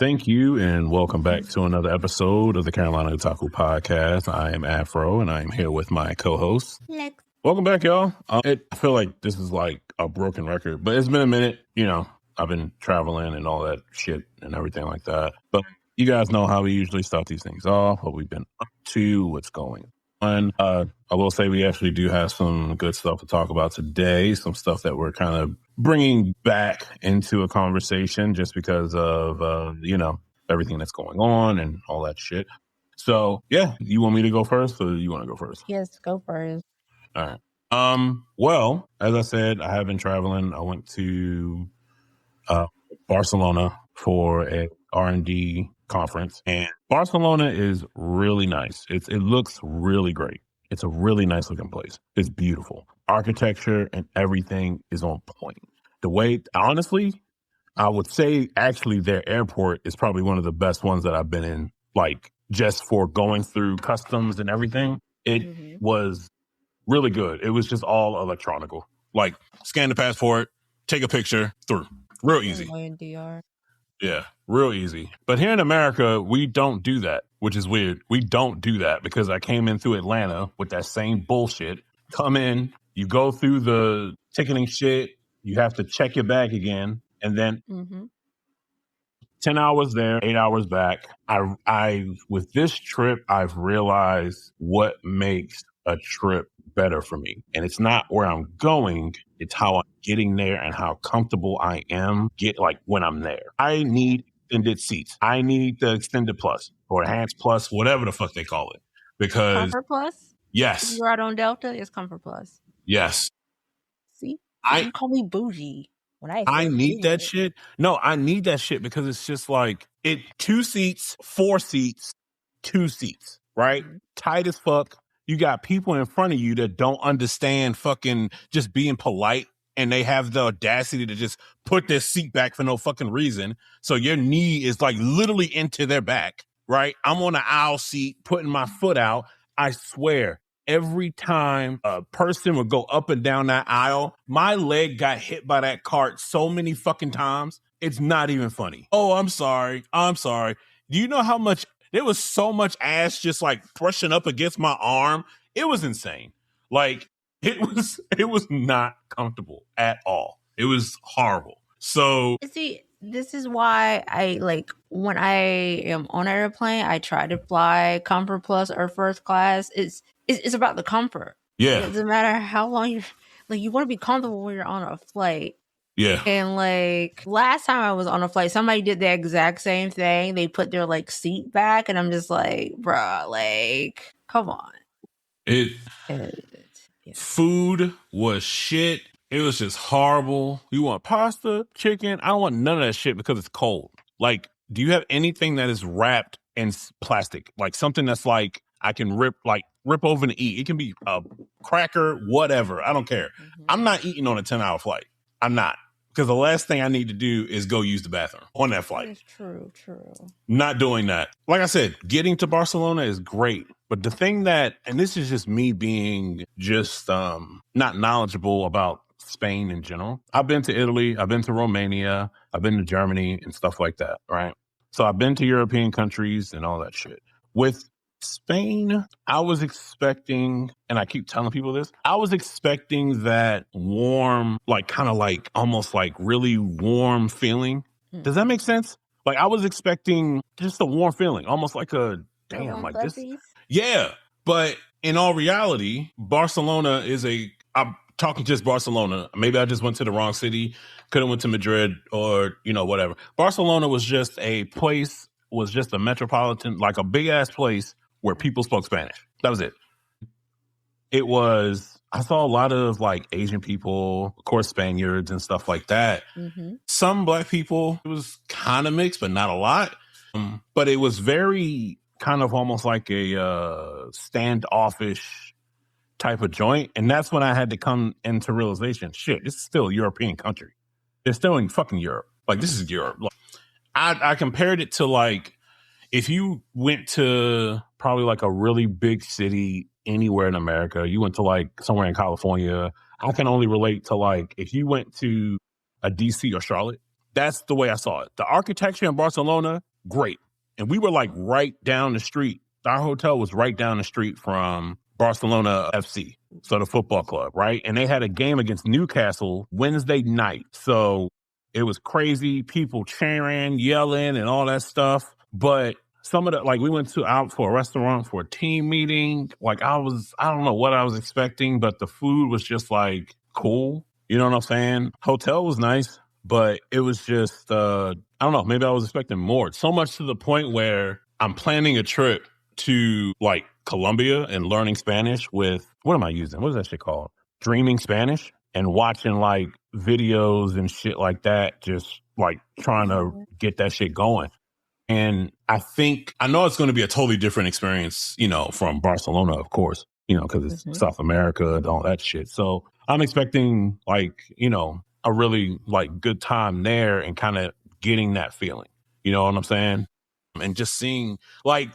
Thank you, and welcome back to another episode of the Carolina Otaku Podcast. I am Afro, and I am here with my co-host, Lex. Welcome back, y'all. I feel like this is like a broken record, but it's been a minute. You know, I've been traveling and all that shit and everything like that. But you guys know how we usually start these things off, what we've been up to, what's going on. I will say we actually do have some good stuff to talk about today, some stuff that we're kind of bringing back into a conversation just because of, everything that's going on and all that shit. So, yeah, you want me to go first or you want to go first? Yes, go first. All right. Well, as I said, I have been traveling. I went to Barcelona for a R&D conference, and Barcelona is really nice. It looks really great. It's a really nice looking place. It's beautiful. Architecture and everything is on point. The way, honestly, I would say actually their airport is probably one of the best ones that I've been in, like just for going through customs and everything. It was really good. It was just all electronical. Like scan the passport, take a picture, through. Real easy. Yeah, real easy. But here in America, we don't do that, which is weird. We don't do that because I came in through Atlanta with that same bullshit. Come in, you go through the ticketing shit, you have to check your bag again, and then 10 hours there, 8 hours back. I with this trip, I've realized what makes a trip better for me. And it's not where I'm going, it's how I'm getting there and how comfortable I am when I'm there. I need extended seats. I need the extended plus or enhanced plus, whatever the fuck they call it. Because Comfort Plus? Yes. If you ride on Delta, it's Comfort Plus. Yes. See? You call me bougie. When I need that shit. No, I need that shit because it's just like 2 seats, 4 seats, 2 seats, right? Tight as fuck. You got people in front of you that don't understand fucking just being polite, and they have the audacity to just put their seat back for no fucking reason. So your knee is like literally into their back, right? I'm on an aisle seat putting my foot out. I swear, every time a person would go up and down that aisle, my leg got hit by that cart so many fucking times. It's not even funny. Oh, I'm sorry. Do you know how much? There was so much ass just like brushing up against my arm. It was insane. Like it was not comfortable at all. It was horrible. So see, this is why I when I am on an airplane, I try to fly Comfort Plus or first class. It's about the comfort. Yeah. It doesn't matter how long you want to be comfortable when you're on a flight. Yeah. And last time I was on a flight, somebody did the exact same thing. They put their seat back, and I'm just like, bruh, come on. Food was shit. It was just horrible. You want pasta, chicken? I don't want none of that shit because it's cold. Like, do you have anything that is wrapped in plastic? Like something that's like I can rip open and eat. It can be a cracker, whatever. I don't care. I'm not eating on a 10-hour flight. I'm not. Because the last thing I need to do is go use the bathroom on that flight. It's true. Not doing that. Like I said, getting to Barcelona is great. But the thing and this is just me being just not knowledgeable about Spain in general. I've been to Italy. I've been to Romania. I've been to Germany and stuff like that, right? So I've been to European countries and all that shit. With Spain, I was expecting, and I keep telling people this, I was expecting that warm, almost really warm feeling. Does that make sense? Like I was expecting just a warm feeling, almost like this. Yeah. But in all reality, Barcelona I'm talking just Barcelona. Maybe I just went to the wrong city, could have went to Madrid or, whatever. Barcelona was just a place, was just a metropolitan, like a big ass place where people spoke Spanish. That was it. I saw a lot of Asian people, of course, Spaniards and stuff like that. Some black people, it was kind of mixed, but not a lot. But it was very kind of almost like a standoffish type of joint. And that's when I had to come into realization, shit, it's still a European country. It's still in fucking Europe. This is Europe. I compared it to if you went to probably a really big city anywhere in America, you went to somewhere in California, I can only relate to if you went to a DC or Charlotte, that's the way I saw it. The architecture in Barcelona great. And we were like right down the street. Our hotel was right down the street from Barcelona FC, so the football club, right? And they had a game against Newcastle Wednesday night. So it was crazy, people cheering, yelling, and all that stuff. But some of the, like, we went out for a restaurant for a team meeting. Like, I don't know what I was expecting, but the food was just like cool. You know what I'm saying? Hotel was nice, but it was just, I don't know, maybe I was expecting more. So much to the point where I'm planning a trip to like Colombia and learning Spanish with, what am I using? What is that shit called? Dreaming Spanish, and watching like videos and shit like that, just like trying to get that shit going. And I know it's going to be a totally different experience, you know, from Barcelona, of course, you know, because it's South America and all that shit. So I'm expecting like, you know, a really like good time there and kind of getting that feeling. You know what I'm saying? And just seeing, like,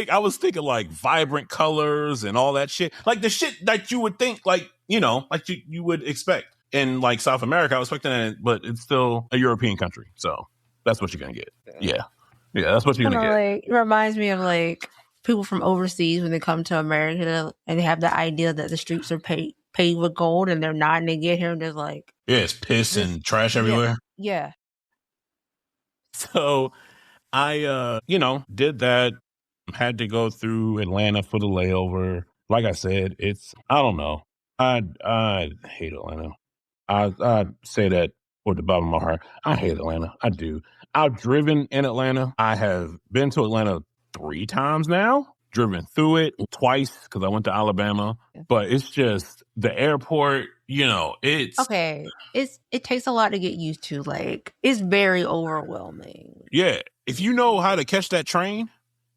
I was thinking like vibrant colors and all that shit. Like the shit that you would think, like, you know, like you would expect in like South America. I was expecting that, but it's still a European country. So that's what you're going to get. Yeah. Yeah, that's what you're going to get. Like, it reminds me of like people from overseas when they come to America and they have the idea that the streets are paved with gold, and they're not, and they get here and there's like, yeah, it's piss and trash everywhere. Yeah. So I, you know, did that. Had to go through Atlanta for the layover. Like I said, I don't know. I hate Atlanta. I say that with the bottom of my heart. I hate Atlanta. I do. I've driven in Atlanta. I have been to Atlanta 3 times now. Driven through it twice because I went to Alabama. But it's just the airport, you know, it's... Okay. It takes a lot to get used to. Like, it's very overwhelming. Yeah. If you know how to catch that train,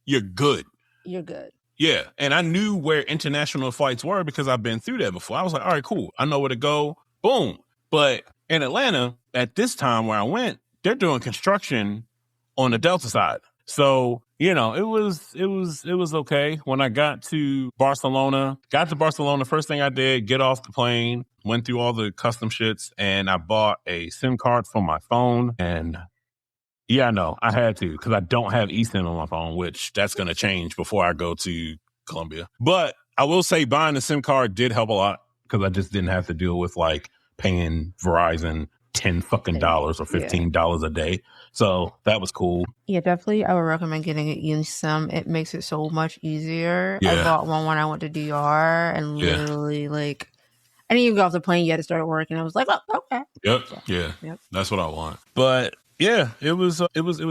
you're good. You're good. Yeah. And I knew where international flights were because I've been through that before. I was like, all right, cool. I know where to go. Boom. But in Atlanta, at this time where I went, they're doing construction on the Delta side. So, you know, it was okay. When I got to Barcelona, first thing I did, get off the plane, went through all the custom shits, and I bought a SIM card for my phone. And yeah, I know, I had to, because I don't have eSIM on my phone, which that's going to change before I go to Colombia. But I will say buying the SIM card did help a lot, because I just didn't have to deal with like paying Verizon $10 fucking dollars or $15 a day. So that was cool. Yeah, definitely. I would recommend getting an eSIM. It makes it so much easier. Yeah. I bought one when I went to DR, and literally, like, I didn't even get off the plane yet to start working. I was like, oh, okay. Yep. So, yeah. That's what I want. But yeah, it was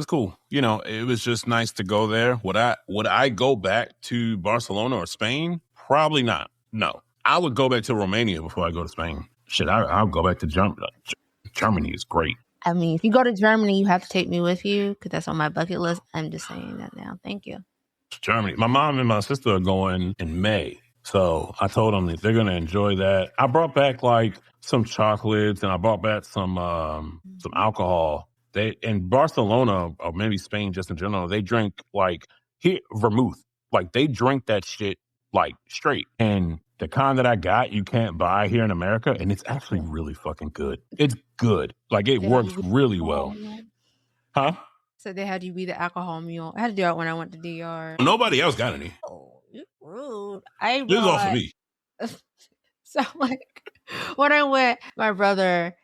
cool. You know, it was just nice to go there. Would I go back to Barcelona or Spain? Probably not. No. I would go back to Romania before I go to Spain. Shit, I'll go back to Germany. Germany is great. I mean, if you go to Germany, you have to take me with you, because that's on my bucket list. I'm just saying that now. Thank you. Germany. My mom and my sister are going in May. So I told them that they're going to enjoy that. I brought back like some chocolates, and I brought back some alcohol. They in Barcelona, or maybe Spain just in general, they drink like vermouth. Like they drink that shit like straight. And the kind that I got, you can't buy here in America, and it's actually really fucking good. It's good. Like, it works really well. Huh? So they had you be the alcohol mule. I had to do it when I went to DR. Nobody else got any. Oh, you're rude. This is all for me. So, like, when I went, my brother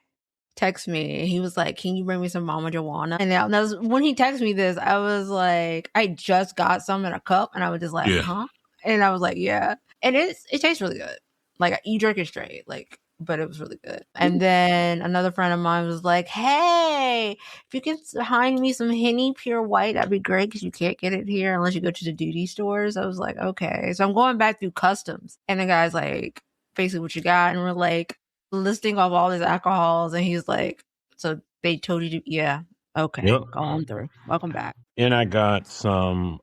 texted me. He was like, can you bring me some Mama Joanna? And that was, when he texted me this, I was like, I just got some in a cup, and I was just like, huh? And I was like, yeah. And it tastes really good. Like, you drink it straight, like, but it was really good. And then another friend of mine was like, hey, if you can find me some Henny Pure White, that'd be great, because you can't get it here unless you go to the duty stores. I was like, okay. So I'm going back through customs. And the guy's like, basically what you got. And we're like listing off all these alcohols. And he's like, so they told you to, yeah. Okay, go on through. Welcome back. And I got some,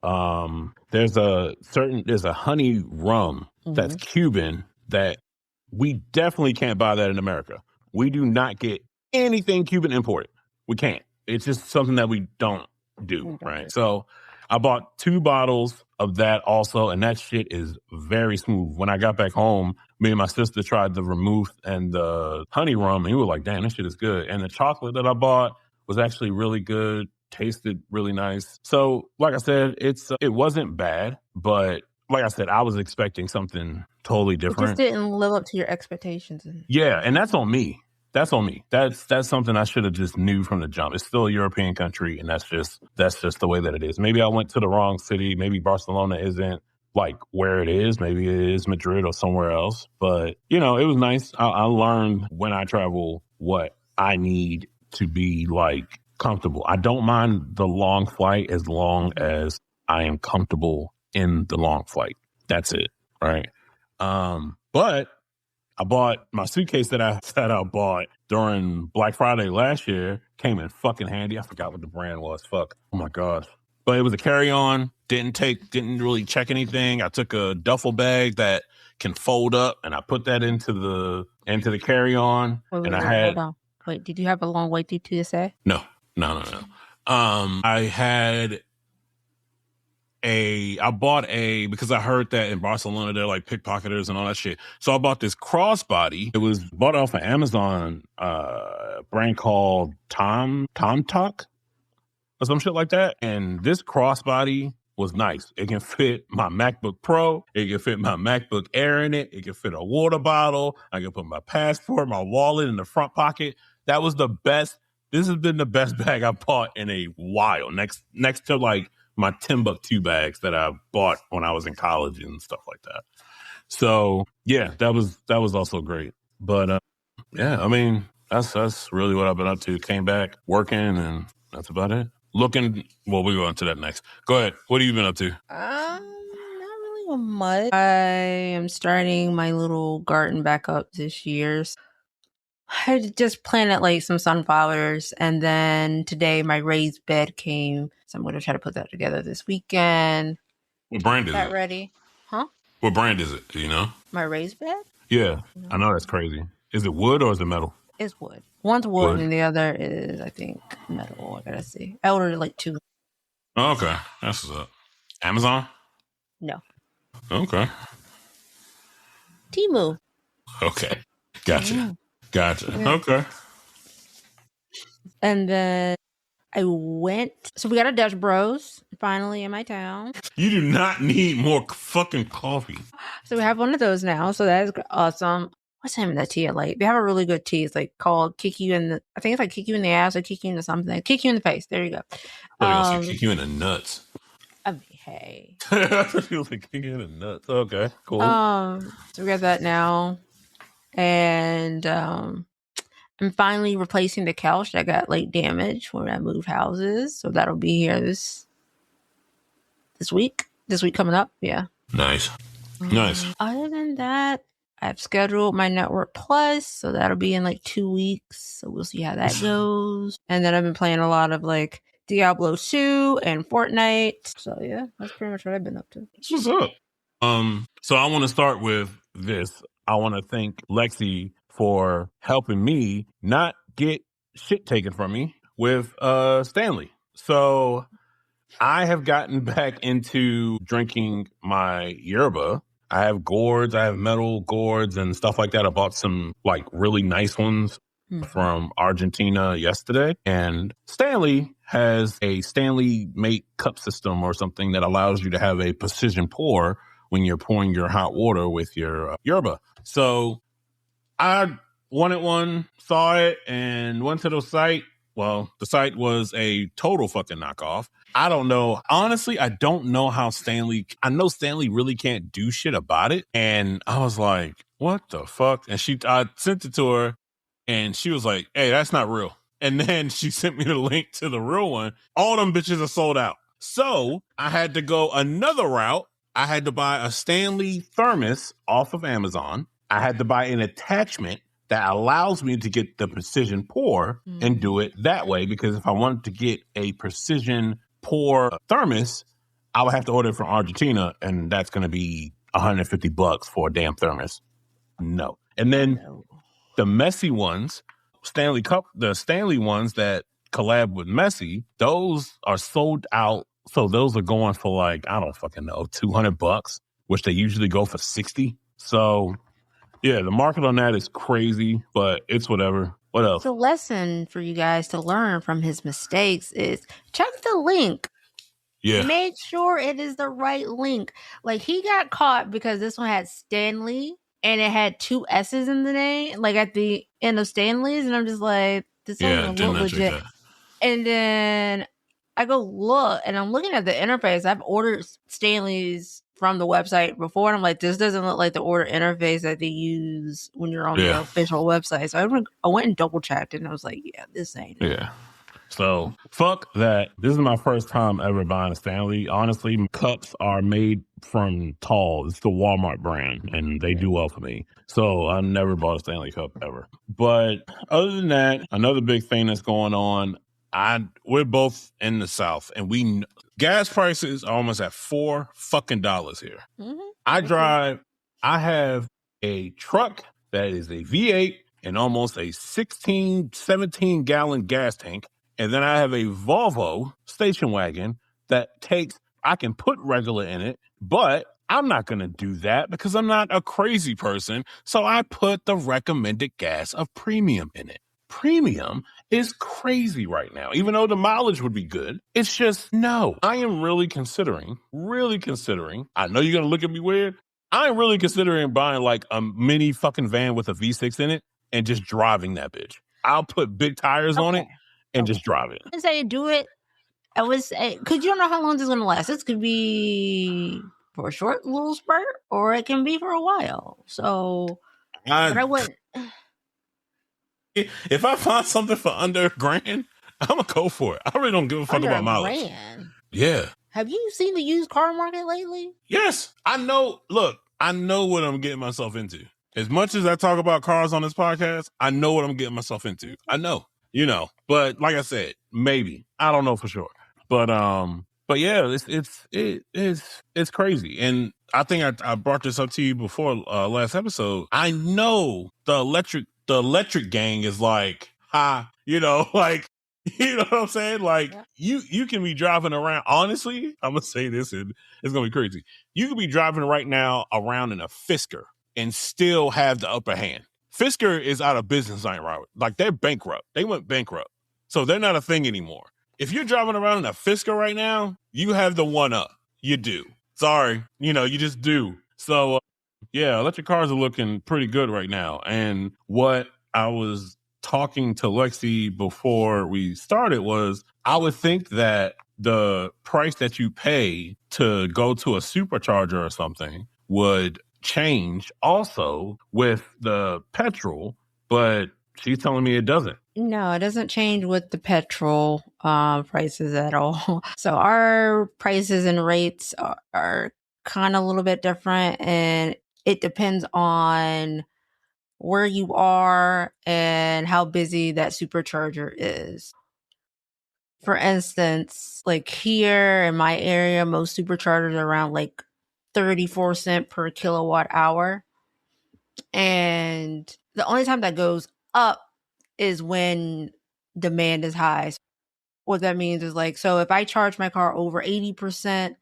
there's a honey rum that's Cuban that we definitely can't buy that in America. We do not get anything Cuban imported. We can't. It's just something that we don't do, right? So I bought 2 bottles of that also, and that shit is very smooth. When I got back home, me and my sister tried the vermouth and the honey rum, and we were like, damn, this shit is good. And the chocolate that I bought was actually really good. tasted really nice. So, like I said, it wasn't bad, but like I said, I was expecting something totally It just different. didn't live up to your expectations. Yeah, and that's on me. That's on me. That's something I should have just knew from the jump. It's still a European country, and that's just the way that it is. Maybe I went to the wrong city. Maybe Barcelona isn't like where it is. Maybe it is Madrid or somewhere else. But it was nice. I learned when I travel what I need to be like comfortable. I don't mind the long flight as long as I am comfortable in the long flight. That's it, right? But I bought my suitcase that I bought during Black Friday last year. Came in fucking handy. I forgot what the brand was. Fuck. Oh my gosh. But it was a carry-on. Didn't really check anything. I took a duffel bag that can fold up, and I put that into the carry-on. Wait, hold on. Wait, did you have a long wait through TSA? No. I had because I heard that in Barcelona they're like pickpocketers and all that shit. So I bought this crossbody. It was bought off of Amazon, brand called Tom Talk or some shit like that. And this crossbody was nice. It can fit my MacBook Pro. It can fit my MacBook Air in it. It can fit a water bottle. I can put my passport, my wallet in the front pocket. That was the best. This has been the best bag I bought in a while. Next to like my Timbuktu bags that I bought when I was in college and stuff like that. So yeah, that was also great. But yeah, I mean, that's really what I've been up to. Came back working, and that's about it. We'll go into that next. Go ahead. What have you been up to? Not really much. I am starting my little garden back up this year. I just planted like some sunflowers, and then today my raised bed came, so I'm going to try to put that together this weekend. What brand is it? Ready? Huh? What brand is it? Do you know? My raised bed? Yeah, I know that's crazy. Is it wood or is it metal? It's wood. One's wood and the other is, I think, metal. I gotta see. I ordered like 2. Oh, okay, that's what's up. Amazon? No. Okay. Temu. Okay, gotcha. Yeah. Okay. And then I went. So we got a Dutch Bros finally in my town. You do not need more fucking coffee. So we have one of those now. So that is awesome. What's the name of that tea I like? They have a really good tea. It's like called Kick You in the. I think it's like Kick You in the Ass or Kick You into something. Kick You in the Face. There you go. Kick You in the nuts. I mean, hey. I thought you was like Kick You in the nuts. Okay, cool. So we got that now. And I'm finally replacing the couch that got like damaged when I moved houses. So that'll be here this week. This week coming up. Yeah. Nice. Other than that, I've scheduled my Network Plus, so that'll be in like 2 weeks. So we'll see how that goes. And then I've been playing a lot of like Diablo 2 and Fortnite. So yeah, that's pretty much what I've been up to. What's up? So I want to start with this. I want to thank Lexi for helping me not get shit taken from me with Stanley. So I have gotten back into drinking my yerba. I have gourds, I have metal gourds and stuff like that. I bought some like really nice ones from Argentina yesterday. And Stanley has a Stanley Mate cup system or something that allows you to have a precision pour when you're pouring your hot water with your yerba. So I wanted one, saw it, and went to the site. Well, the site was a total fucking knockoff. I don't know. Honestly, I don't know how I know Stanley really can't do shit about it. And I was like, what the fuck? And I sent it to her and she was like, hey, that's not real. And then she sent me the link to the real one. All them bitches are sold out. So I had to go another route. I had to buy a Stanley thermos off of Amazon. I had to buy an attachment that allows me to get the precision pour and do it that way. Because if I wanted to get a precision pour thermos, I would have to order it from Argentina, and that's going to be $150 for a damn thermos. No. And then the messy ones, the Stanley ones that collab with Messi, those are sold out. So those are going for like, I don't fucking know, $200, which they usually go for $60. So yeah, the market on that is crazy, but it's whatever. What else? So lesson for you guys to learn from his mistakes is check the link. Yeah. Make sure it is the right link. Like, he got caught because this one had Stanley and it had 2 S's in the name, like at the end of Stanley's. And I'm just like, this doesn't Yeah, even did look not check legit. that. And then I go look and I'm looking at the interface. I've ordered Stanley's from the website before. And I'm like, this doesn't look like the order interface that they use when you're on the official website. So I went and double checked and I was like, yeah, this ain't it. Yeah. So fuck that. This is my first time ever buying a Stanley. Honestly, cups are made from Tall. It's the Walmart brand, and they do well for me. So I never bought a Stanley cup ever. But other than that, another big thing that's going on. We're both in the South, and gas prices are almost at $4 fucking here. Mm-hmm. I have a truck that is a V8 and almost a 16, 17 gallon gas tank. And then I have a Volvo station wagon that I can put regular in it, but I'm not going to do that because I'm not a crazy person. So I put the recommended gas of premium in it. Premium is crazy right now, even though the mileage would be good. It's just, no, I am really considering, I know you're going to look at me weird. I'm really considering buying like a mini fucking van with a V6 in it and just driving that bitch. I'll put big tires on it and just drive it. I say do it. I was, because you don't know how long this is going to last. This could be for a short little spurt, or it can be for a while. So, but I wouldn't. If I find something for under $1,000, I'm gonna go for it. I really don't give a fuck about mileage. $1,000? Yeah. Have you seen the used car market lately? Yes, I know. Look, I know what I'm getting myself into. As much as I talk about cars on this podcast, I know what I'm getting myself into. I know, but like I said, maybe I don't know for sure. But yeah, it's crazy. And I think I brought this up to you before last episode. I know the electric gang is like, like, you know what I'm saying? Like, you can be driving around. Honestly, I'm gonna say this, and it's gonna be crazy. You could be driving right now around in a Fisker and still have the upper hand. Fisker is out of business, like they're bankrupt. They went bankrupt, so they're not a thing anymore. If you're driving around in a Fisker right now, you have the one up. You do. Sorry, you just do. So, yeah, electric cars are looking pretty good right now. And what I was talking to Lexi before we started was, I would think that the price that you pay to go to a supercharger or something would change also with the petrol, but she's telling me it doesn't. No, it doesn't change with the petrol prices at all. So our prices and rates are kind of a little bit different, and it depends on where you are and how busy that supercharger is. For instance, like here in my area, most superchargers are around like 34 cents per kilowatt hour. And the only time that goes up is when demand is high. What that means is like, so if I charge my car over 80%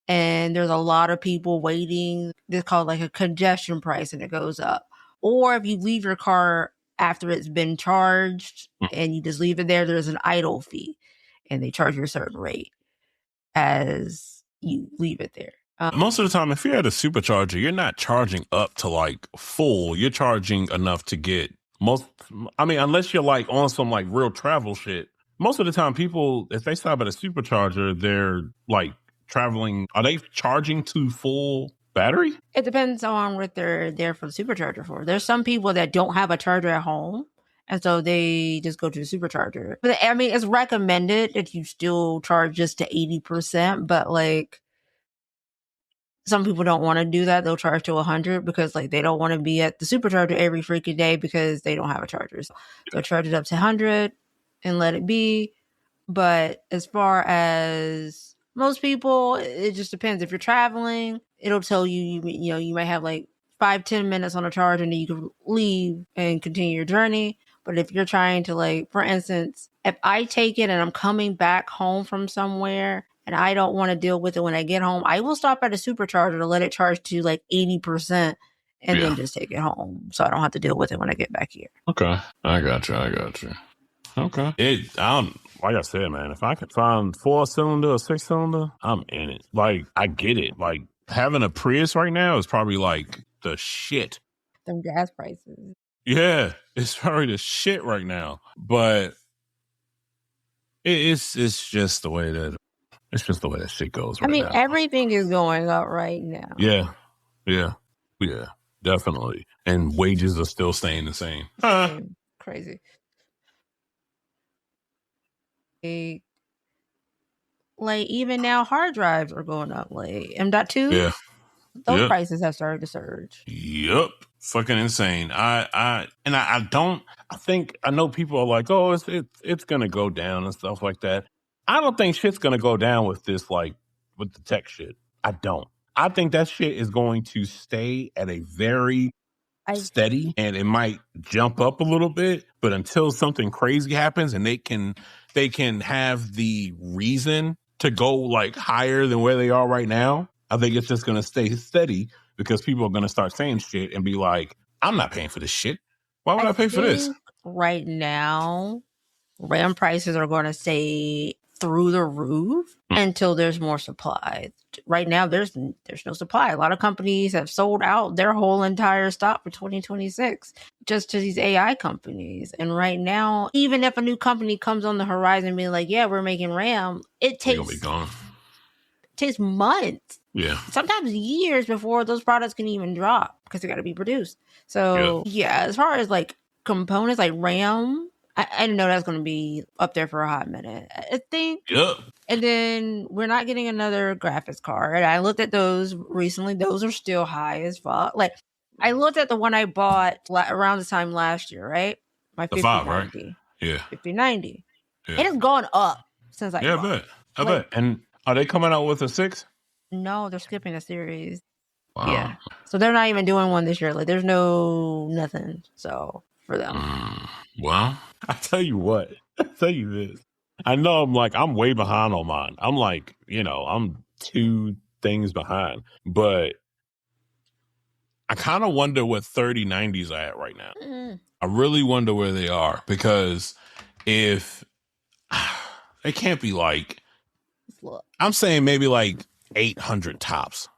and there's a lot of people waiting, it's called like a congestion price, and it goes up. Or if you leave your car after it's been charged and you just leave it there, there's an idle fee and they charge you a certain rate as you leave it there. Most of the time, if you're at a supercharger, you're not charging up to like full. You're charging enough to get unless you're like on some like real travel shit. Most of the time, people, if they stop at a supercharger, they're like traveling. Are they charging to full battery? It depends on what they're there for the supercharger for. There's some people that don't have a charger at home, and so they just go to the supercharger. But I mean, it's recommended that you still charge just to 80%, but like some people don't want to do that. They'll charge to 100 because like they don't want to be at the supercharger every freaking day because they don't have a charger. So they'll charge it up to 100 and let it be. But as far as most people, it just depends. If you're traveling, it'll tell you, you might have like 5-10 minutes on a charge and then you can leave and continue your journey. But if you're trying to, like, for instance, if I take it and I'm coming back home from somewhere and I don't want to deal with it when I get home, I will stop at a supercharger to let it charge to like 80% and then just take it home, so I don't have to deal with it when I get back here. Okay, I got you. Okay, like I said, man, if I could find 4-cylinder or 6-cylinder, I'm in it. Like, I get it. Like, having a Prius right now is probably like the shit. Them gas prices. Yeah, it's probably the shit right now. But it's just the way that shit goes right now. Everything is going up right now. Yeah, definitely. And wages are still staying the same. Crazy. Like, even now, hard drives are going up. Like M.2. Yeah. Those prices have started to surge. Yep. Fucking insane. I know people are like, oh, it's gonna go down and stuff like that. I don't think shit's gonna go down with this, like, with the tech shit. I don't. I think that shit is going to stay at a very steady, and it might jump up a little bit, but until something crazy happens and they can have the reason to go like higher than where they are right now, I think it's just going to stay steady because people are going to start saying shit and be like, I'm not paying for this shit. Why would I pay for this? Right now, RAM prices are going to stay through the roof until there's more supply. Right now, there's no supply. A lot of companies have sold out their whole entire stock for 2026 just to these AI companies. And right now, even if a new company comes on the horizon being like, yeah, we're making RAM, it takes months. Yeah. Sometimes years before those products can even drop because they got to be produced. So yeah, as far as like components like RAM, I didn't know that's going to be up there for a hot minute. I think. Yep. And then we're not getting another graphics card. I looked at those recently. Those are still high as fuck. Like, I looked at the one I bought around this time last year, right? My 5090. Right? Yeah. 5090. Yeah. It has gone up since I bought it. I bet. And are they coming out with a 6? No, they're skipping a series. Wow. Yeah. So they're not even doing one this year. Like, there's nothing. So for them. Well, I tell you what. I tell you this. I know I'm way behind on mine. I'm like, I'm 2 things behind. But I kind of wonder what 3090s are at right now. I really wonder where they are, because if they can't be like, I'm saying maybe like 800 tops.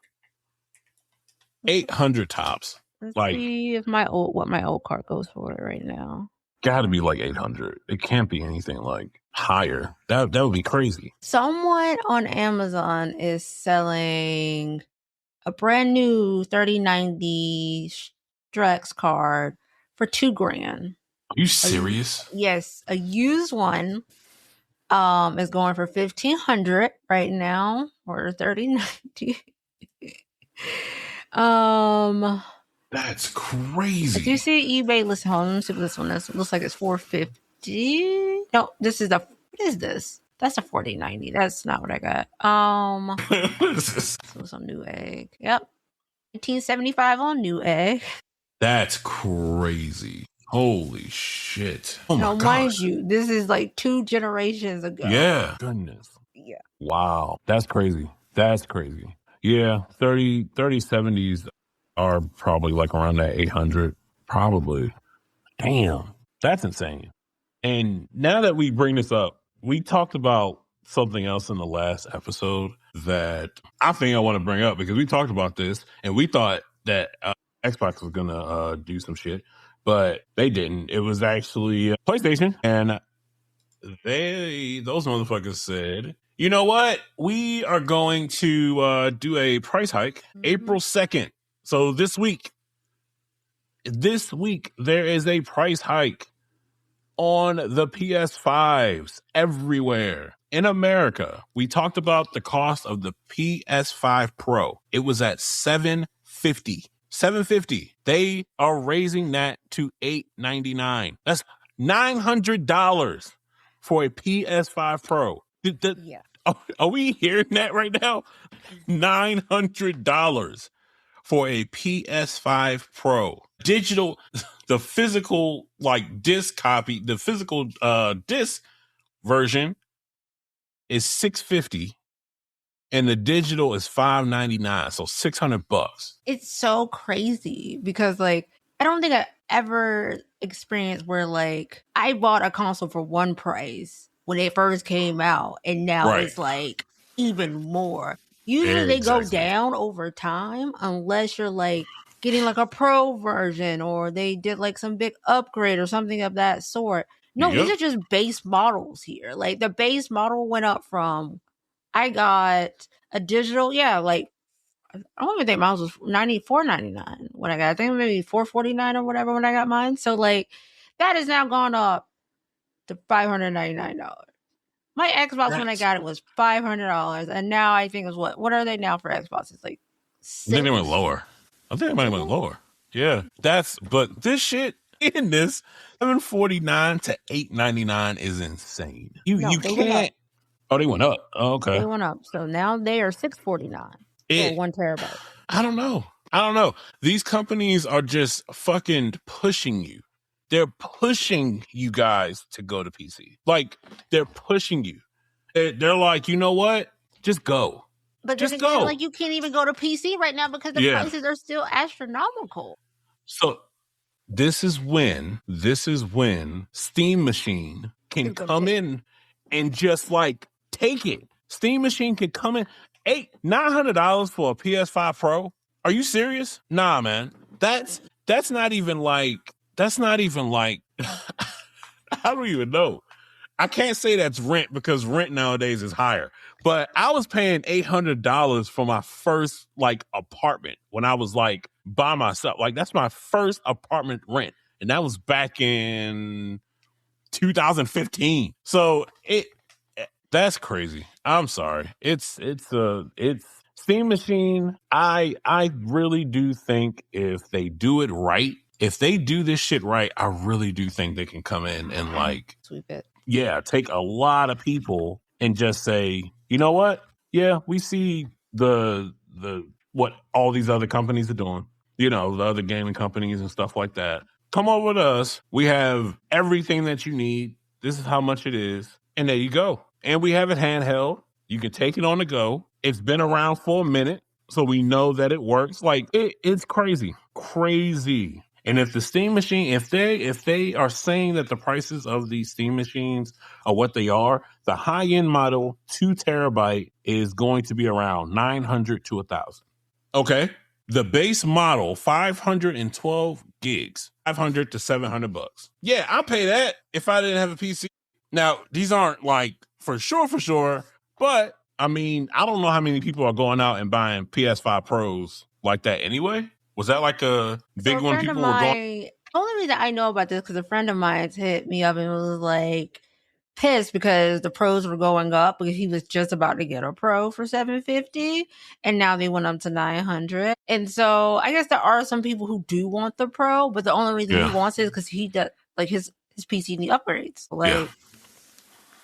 800 tops. Let's like, see if my old card goes for it right now. Got to be like 800. It can't be anything like higher. That would be crazy. Someone on Amazon is selling a brand new 3090 Strex card for $2,000. Are you serious? Yes, a used one is going for $1,500 right now for 3090. That's crazy. Do you see eBay listing? Hold on, let me see what this one is. It looks like it's $450. No, this is what is this? That's a 4090. That's not what I got. What is this? So some new egg. Yep. 1975 on new egg. That's crazy. Holy shit. Oh my gosh. Mind you, this is like 2 generations ago. Yeah. Goodness. Yeah. Wow. That's crazy. Yeah. 3070s are probably like around that 800. Probably. Damn. That's insane. And now that we bring this up, we talked about something else in the last episode that I think I want to bring up, because we talked about this and we thought that Xbox was going to do some shit, but they didn't. It was actually PlayStation, and those motherfuckers said, you know what? We are going to do a price hike April 2nd. So this week, there is a price hike on the PS5s everywhere in America. We talked about the cost of the PS5 Pro. It was at $750. They are raising that to $899. That's $900 for a PS5 Pro. Yeah. Are we hearing that right now? $900 for a PS5 Pro. Digital, the physical like disc copy, the physical disc version is $650, and the digital is $599, so $600. It's so crazy because like I don't think I ever experienced where like I bought a console for one price when it first came out, and now Right. it's like even more. Usually they go down over time unless you're like getting like a pro version or they did like some big upgrade or something of that sort. No, these are just base models here. Like the base model went up from I got a digital, like I don't even think mine was $94.99 when I got. I think maybe $449 or whatever when I got mine. So like that has now gone up to $599. My Xbox when I got it was $500, and now I think it's what are they now for Xbox? It's like I think they went lower. I think they might have went lower. Yeah, but this shit in this $749 to $899 is insane. You can't. Oh, they went up. Oh, okay, they went up. So now they are $649 for 1 terabyte. I don't know. These companies are just fucking pushing you. They're pushing you guys to go to PC. Like, they're pushing you. They're like, you know what? Just go. But just go. Like, you can't even go to PC right now because the prices are still astronomical. So this is when Steam Machine can come in and just like take it. Steam Machine can come in $900 for a PS5 Pro. Are you serious? Nah, man. That's not even like I don't even know. I can't say that's rent because rent nowadays is higher. But I was paying $800 for my first like apartment when I was like by myself. Like that's my first apartment rent, and that was back in 2015. So that's crazy. I'm sorry. It's Steam Machine. I really do think if they do it right, if they do this shit right, I really do think they can come in and like sweep it. Yeah, take a lot of people and just say, you know what? Yeah, we see the what all these other companies are doing. You know, the other gaming companies and stuff like that. Come over to us. We have everything that you need. This is how much it is. And there you go. And we have it handheld. You can take it on the go. It's been around for a minute, so we know that it works. Like it's crazy. Crazy. And if the Steam Machine, if they are saying that the prices of these Steam machines are what they are, the high-end model 2 terabyte is going to be around $900 to $1,000. Okay. The base model 512 gigs, $500 to $700. Yeah, I'll pay that if I didn't have a PC. Now, these aren't like for sure, but I mean, I don't know how many people are going out and buying PS5 Pros like that anyway. Was that like a big one people were going? The only reason I know about this because a friend of mine hit me up and was like pissed because the pros were going up because he was just about to get a pro for $750 and now they went up to $900. And so I guess there are some people who do want the pro, but the only reason he wants it is because he does like his PC need upgrades. Like,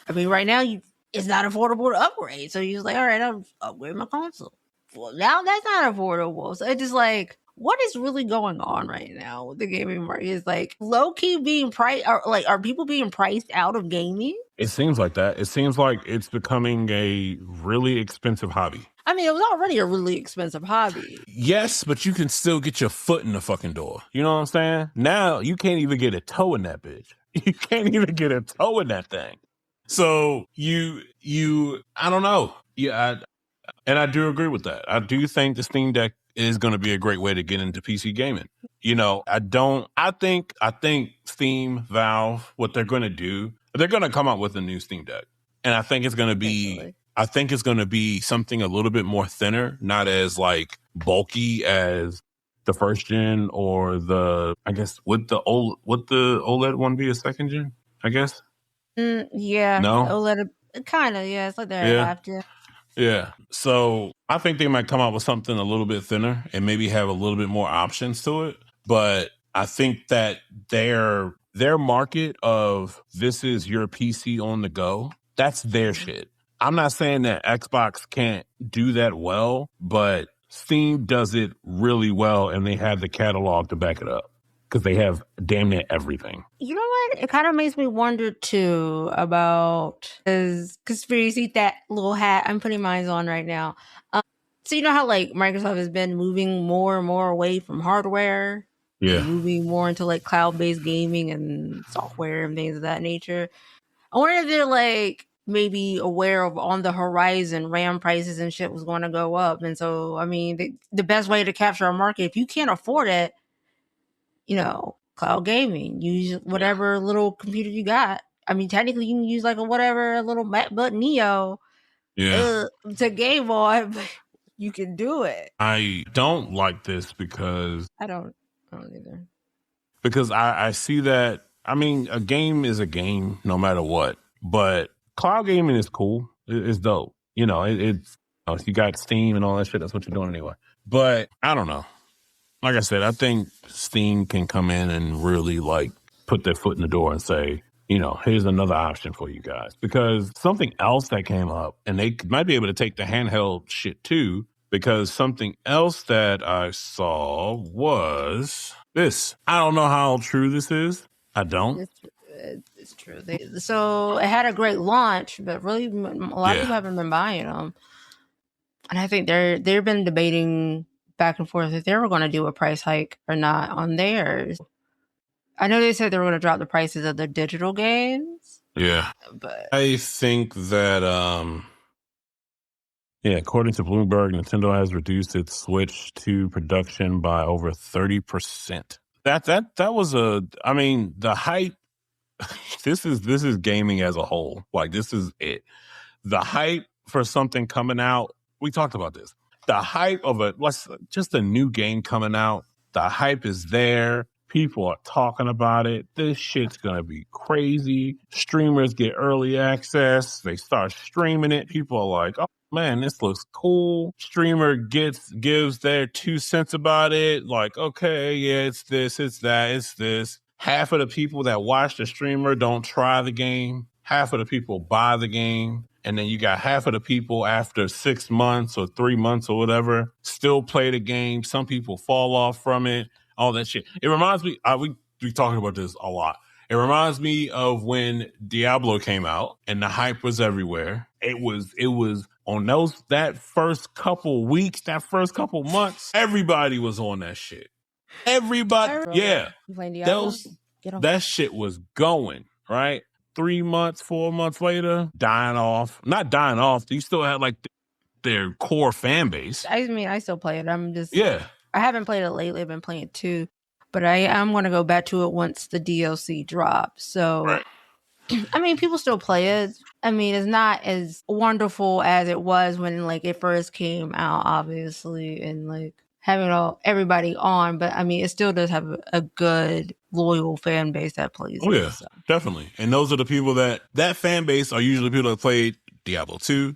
I mean, right now it's not affordable to upgrade, so he's like, all right, I'll upgrade my console. Well, now that's not affordable, so it's just like, what is really going on right now with the gaming market? Is like low key being priced, are people being priced out of gaming? It seems like that. It seems like it's becoming a really expensive hobby. I mean, it was already a really expensive hobby. Yes, but you can still get your foot in the fucking door. You know what I'm saying? Now you can't even get a toe in that bitch. You can't even get a toe in that thing. So you, I don't know. Yeah, and I do agree with that. I do think the Steam Deck is going to be a great way to get into PC gaming. You know, I think Steam, Valve, what they're going to do, they're going to come out with a new Steam Deck. And I think it's going to be something a little bit more thinner, not as like bulky as the first gen or I guess would the OLED one be a second gen, I guess? Yeah. No? OLED, kind of, yeah. It's like they're after. Yeah. So I think they might come out with something a little bit thinner and maybe have a little bit more options to it. But I think that their market of this is your PC on the go, that's their shit. I'm not saying that Xbox can't do that well, but Steam does it really well and they have the catalog to back it up. because they have damn near everything. You know what? It kind of makes me wonder too about this conspiracy, that little hat I'm putting mine on right now. So you know how like Microsoft has been moving more and more away from hardware, Yeah. moving more into like cloud-based gaming and software and things of that nature. I wonder if they're like maybe aware of on the horizon RAM prices and shit was going to go up, and so I mean the best way to capture a market, if you can't afford it, you know, cloud gaming. Use whatever little computer you got. I mean, technically, you can use like a whatever little MacBook Neo to game on, but you can do it. I don't like this because I don't either. Because I see that. I mean, a game is a game no matter what, but cloud gaming is cool. It's dope. You know, it's if you got Steam and all that shit, that's what you're doing anyway. But I don't know. Like I said, I think Steam can come in and really like put their foot in the door and say, you know, here's another option for you guys. Because something else that came up, and they might be able to take the handheld shit too, because something else that I saw was this. I don't know how true this is. I don't. It's true. So it had a great launch, but really a lot of people haven't been buying them. And I think they've been debating back and forth if they were going to do a price hike or not on theirs. I know they said they were going to drop the prices of the digital games. Yeah. But I think that, according to Bloomberg, Nintendo has reduced its Switch 2 production by over 30%. That was the hype. This is gaming as a whole. Like, this is it. The hype for something coming out. We talked about this. The hype of just a new game coming out. The hype is there. People are talking about it. This shit's going to be crazy. Streamers get early access. They start streaming it. People are like, oh man, this looks cool. Streamer gives their 2 cents about it. Like, okay, yeah, it's this, it's that, it's this. Half of the people that watch the streamer don't try the game. Half of the people buy the game. And then you got half of the people after 6 months or 3 months or whatever still play the game. Some people fall off from it, all that shit. It reminds me, we talking about this a lot. It reminds me of when Diablo came out and the hype was everywhere. It was on that first couple weeks, that first couple months, everybody was on that shit. Everybody, yeah. You playing Diablo? That shit was going, right? 3 months, 4 months later, dying off. Not dying off. You still had like their core fan base. I mean, I still play it. I haven't played it lately. I've been playing it too, but I'm going to go back to it once the DLC drops. So, right. I mean, people still play it. I mean, it's not as wonderful as it was when like it first came out, obviously, and like having everybody on. But I mean, it still does have a good, loyal fan base that plays. Oh yeah, so. Definitely. And those are the people that fan base are usually people that played Diablo 2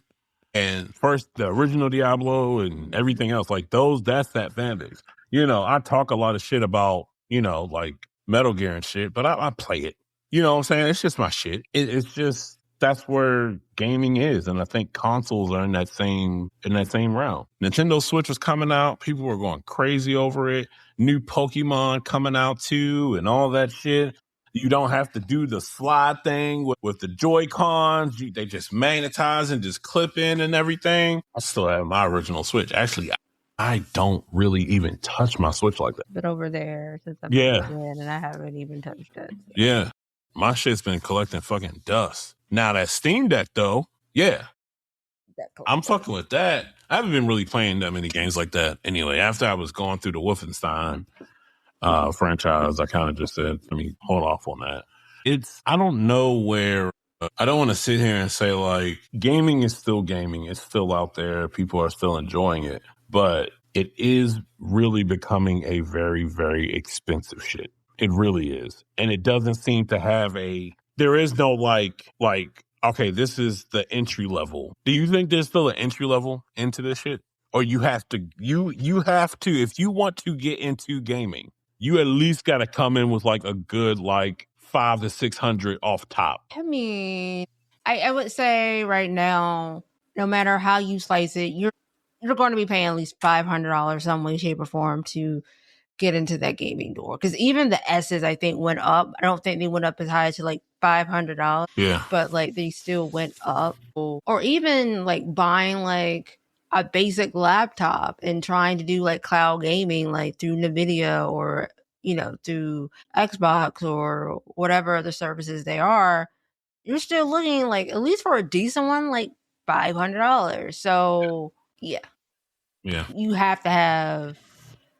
and first the original Diablo and everything else. Like that's that fan base. You know, I talk a lot of shit about, you know, like Metal Gear and shit, but I play it. You know what I'm saying? It's just my shit. It's just, that's where gaming is. And I think consoles are in that same realm. Nintendo Switch was coming out. People were going crazy over it. New Pokemon coming out too and all that shit. You don't have to do the slide thing with the Joy-Cons. They just magnetize and just clip in and everything. I still have my original Switch. Actually, I don't really even touch my Switch like that. But over there since I've been in, and I haven't even touched it. So. Yeah. My shit's been collecting fucking dust. Now that Steam Deck though, yeah. I'm fucking with that. I haven't been really playing that many games like that anyway. After I was going through the Wolfenstein franchise, I kind of just said, let me hold off on that. I don't know where, I don't want to sit here and say like, gaming is still gaming. It's still out there. People are still enjoying it. But it is really becoming a very, very expensive shit. It really is. And it doesn't seem to have there is no like, okay, this is the entry level. Do you think there's still an entry level into this shit? Or you have to, if you want to get into gaming, you at least got to come in with like a good, like $500 to $600 off top. I mean, I would say right now, no matter how you slice it, you're going to be paying at least $500 some way, shape, or form to get into that gaming door. Because even the S's, I think, went up. I don't think they went up as high to like $500. Yeah. But like they still went up. Or even like buying like a basic laptop and trying to do like cloud gaming, like through NVIDIA or, through Xbox or whatever other services they are, you're still looking like, at least for a decent one, like $500. So yeah. You have to have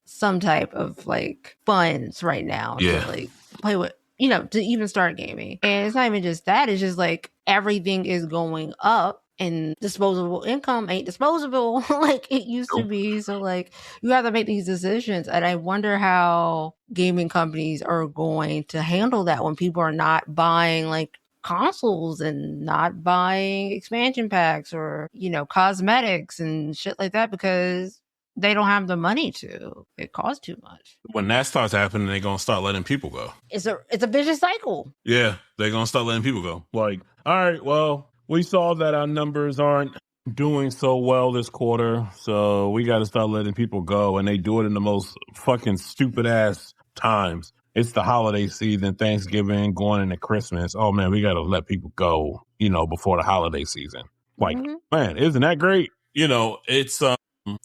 some type of like funds right now to like play with, to even start gaming. And it's not even just that, it's just like everything is going up and disposable income ain't disposable like it used to be. So like you have to make these decisions. And I wonder how gaming companies are going to handle that when people are not buying like consoles and not buying expansion packs or, cosmetics and shit like that because they don't have the money to. It costs too much. When that starts happening, they're going to start letting people go. It's a vicious cycle. Yeah, they're going to start letting people go. Like, all right, well, we saw that our numbers aren't doing so well this quarter, so we got to start letting people go. And they do it in the most fucking stupid ass times. It's the holiday season, Thanksgiving, going into Christmas. Oh, man, we got to let people go, before the holiday season. Like, man, isn't that great? It's, I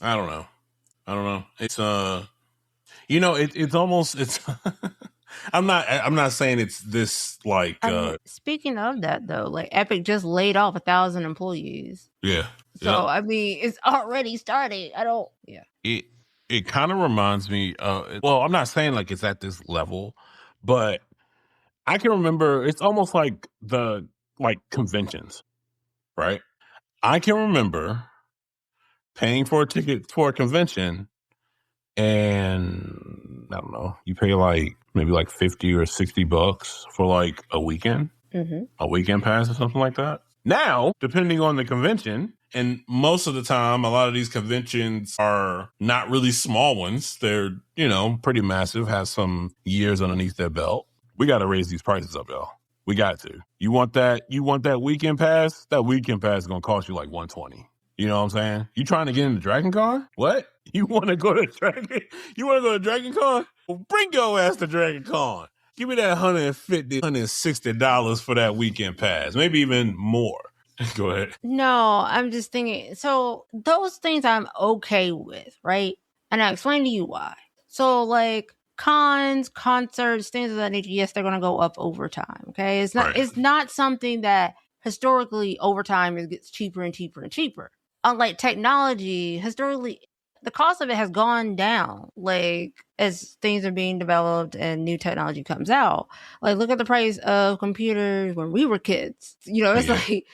don't know. It's, it's almost, it's, I'm not saying it's this like, speaking of that though, like Epic just laid off 1,000 employees. Yeah. So, I mean, it's already started. It kind of reminds me, well, I'm not saying like it's at this level, but I can remember it's almost like the conventions, right? I can remember paying for a ticket for a convention and I don't know, you pay maybe like $50 or $60 for like a weekend, a weekend pass or something like that. Now, depending on the convention, and most of the time, a lot of these conventions are not really small ones. They're, pretty massive, have some years underneath their belt. We got to raise these prices up, y'all. We got to. You want that weekend pass? That weekend pass is going to cost you like $120. You know what I'm saying? You trying to get into Dragon Con? What? You want to go to Dragon? You want to go to Dragon Con? Well, bring your ass to Dragon Con. Give me that $150, $160 for that weekend pass. Maybe even more. Go ahead. No, I'm just thinking. So those things I'm okay with, right? And I'll explain to you why. So like cons, concerts, things of that nature, yes, they're going to go up over time. Okay. It's not, It's not something that historically over time it gets cheaper and cheaper and cheaper. Unlike technology, historically, the cost of it has gone down, like as things are being developed and new technology comes out. Like look at the price of computers when we were kids. It's like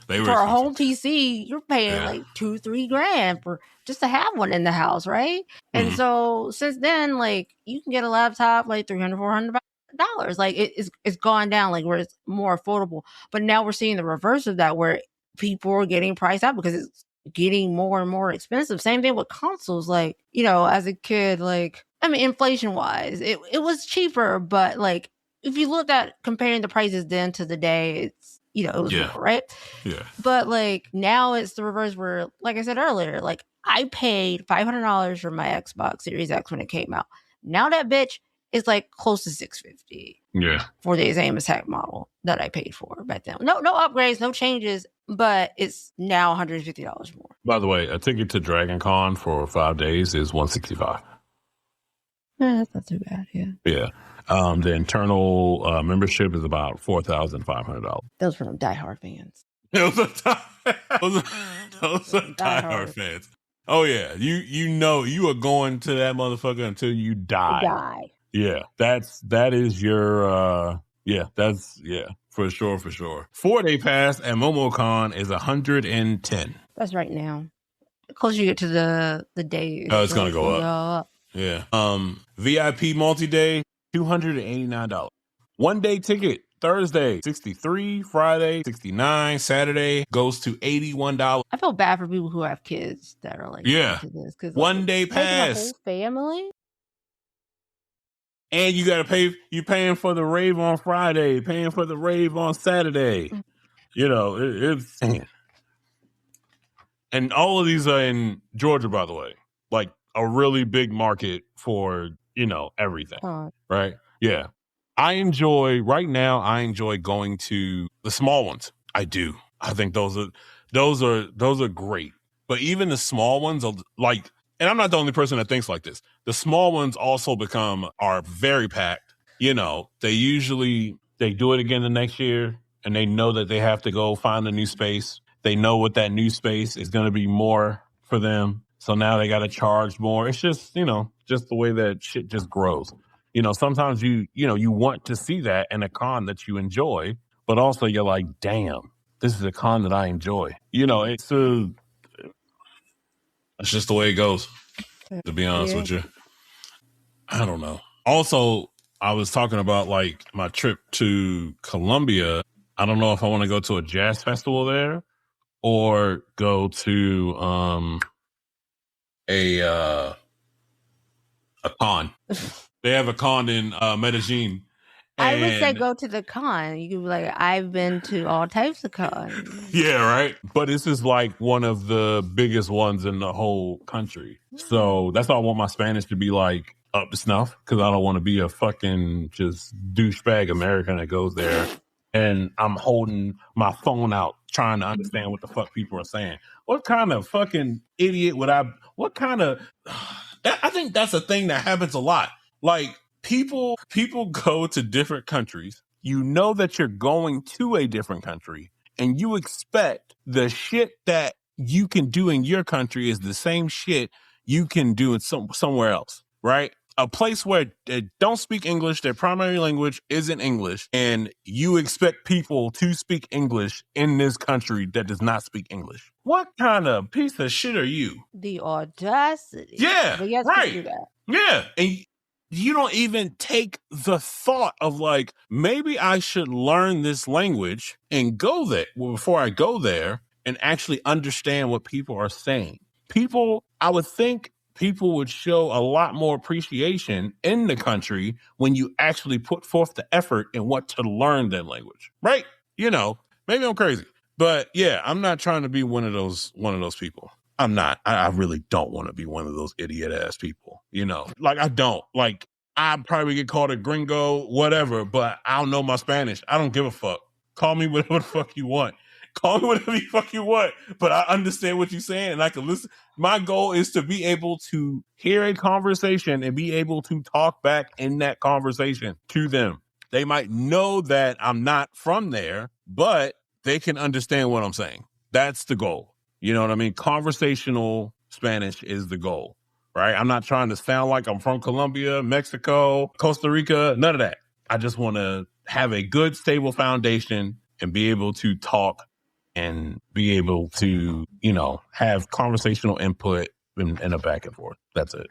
for a home PC, you're paying like $2-3 grand for just to have one in the house, right? And so since then, like you can get a laptop like $300-$400. Like it's gone down, like where it's more affordable. But now we're seeing the reverse of that, where people are getting priced out because it's getting more and more expensive. Same thing with consoles. Like, as a kid, like, I mean, inflation wise, it was cheaper, but like, if you looked at comparing the prices then to the day, it's, it was more, right? Yeah. But like, now it's the reverse where, like I said earlier, like I paid $500 for my Xbox Series X when it came out. Now that bitch is like close to $650. Yeah. For the same exact model that I paid for back then. No upgrades, no changes, but it's now $150 more. By the way, a ticket to Dragon Con for 5 days is $165. That's not too bad, yeah. Yeah. The internal membership is about $4,500. Those are from diehard fans. Those are diehard fans. Oh yeah, you are going to that motherfucker until you die. Yeah, that is your for sure. 4-day pass at MomoCon is $110. That's right now. The closer you get to the day, it's gonna go up. Yeah. VIP multi-day, $289. 1-day ticket, Thursday, $63, Friday, $69, Saturday goes to $81. I feel bad for people who have kids that are like into this, because 1-day pass. A whole family. And you gotta pay. You paying for the rave on Friday, paying for the rave on Saturday. It's and all of these are in Georgia, by the way. Like a really big market for everything. Oh. Right? Yeah. Right now I enjoy going to the small ones. I do. I think those are great. But even the small ones are like, and I'm not the only person that thinks like this. The small ones also are very packed. They do it again the next year, and they know that they have to go find a new space. They know what that new space is going to be more for them. So now they got to charge more. It's just, just the way that shit just grows. Sometimes you want to see that in a con that you enjoy, but also you're like, damn, this is a con that I enjoy. That's just the way it goes, to be honest with you. I don't know. Also, I was talking about like my trip to Colombia. I don't know if I want to go to a jazz festival there or go to a con. They have a con in Medellin. I would say go to the con. You could be like, I've been to all types of cons. Yeah, right. But this is like one of the biggest ones in the whole country. So that's why I want my Spanish to be like up to snuff, because I don't want to be a fucking just douchebag American that goes there and I'm holding my phone out trying to understand what the fuck people are saying. What kind of fucking idiot I think that's a thing that happens a lot. Like people go to different countries. You know that you're going to a different country and you expect the shit that you can do in your country is the same shit you can do in somewhere else, right? A place where they don't speak English, their primary language isn't English, and you expect people to speak English in this country that does not speak English. What kind of piece of shit are you? The audacity. Yeah, but yes, right. Do that. Yeah, and you don't even take the thought of like, maybe I should learn this language and go there before I go there and actually understand what people are saying. I would think people would show a lot more appreciation in the country when you actually put forth the effort and want to learn that language, right? Maybe I'm crazy, but yeah, I'm not trying to be one of those people. I'm not. I really don't want to be one of those idiot ass people. Like I don't. Like I probably get called a gringo, whatever, but I don't know my Spanish. I don't give a fuck. Call me whatever the fuck you want. Call me whatever the fuck you want, but I understand what you're saying and I can listen. My goal is to be able to hear a conversation and be able to talk back in that conversation to them. They might know that I'm not from there, but they can understand what I'm saying. That's the goal. You know what I mean? Conversational Spanish is the goal, right? I'm not trying to sound like I'm from Colombia, Mexico, Costa Rica, none of that. I just want to have a good, stable foundation and be able to talk and be able to, have conversational input in a back and forth. That's it.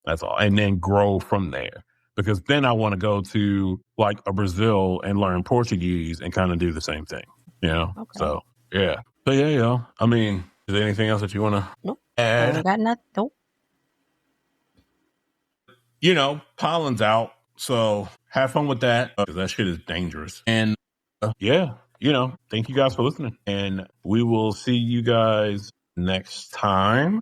That's all. And then grow from there. Because then I want to go to like a Brazil and learn Portuguese and kind of do the same thing, Okay. So, yeah. So, yeah, I mean, is there anything else that you want to add? I got nothing. Nope. Pollen's out. So have fun with that. Because that shit is dangerous. And thank you guys for listening. And we will see you guys next time.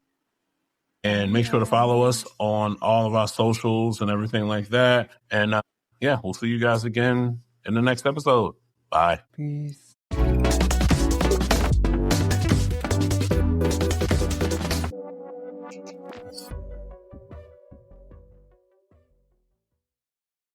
And make sure to follow us on all of our socials and everything like that. And we'll see you guys again in the next episode. Bye. Peace.